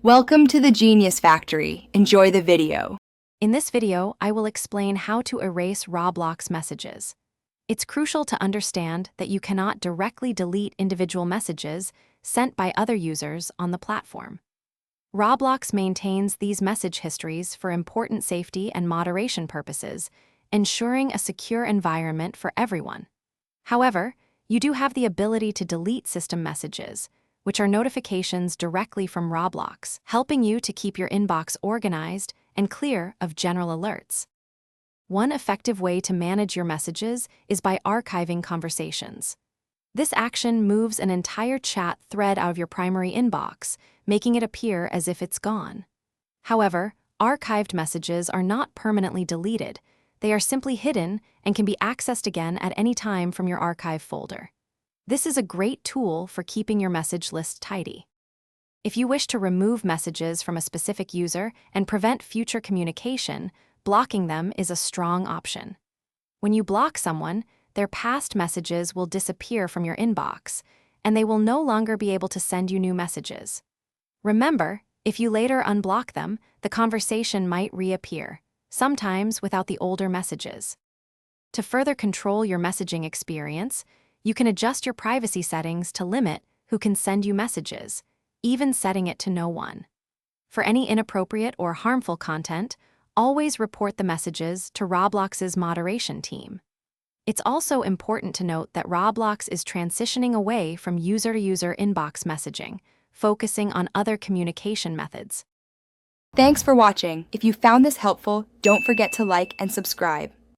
Welcome to the Genius Factory. Enjoy the video. In this video, I will explain how to erase Roblox messages. It's crucial to understand that you cannot directly delete individual messages sent by other users on the platform. Roblox maintains these message histories for important safety and moderation purposes, ensuring a secure environment for everyone. However, you do have the ability to delete system messages, which are notifications directly from Roblox, helping you to keep your inbox organized and clear of general alerts. One effective way to manage your messages is by archiving conversations. This action moves an entire chat thread out of your primary inbox, making it appear as if it's gone. However, archived messages are not permanently deleted. They are simply hidden and can be accessed again at any time from your archive folder. This is a great tool for keeping your message list tidy. If you wish to remove messages from a specific user and prevent future communication, blocking them is a strong option. When you block someone, their past messages will disappear from your inbox, and they will no longer be able to send you new messages. Remember, if you later unblock them, the conversation might reappear, sometimes without the older messages. To further control your messaging experience, you can adjust your privacy settings to limit who can send you messages, even setting it to no one. For any inappropriate or harmful content, always report the messages to Roblox's moderation team. It's also important to note that Roblox is transitioning away from user-to-user inbox messaging, focusing on other communication methods. Thanks for watching. If you found this helpful, don't forget to like and subscribe.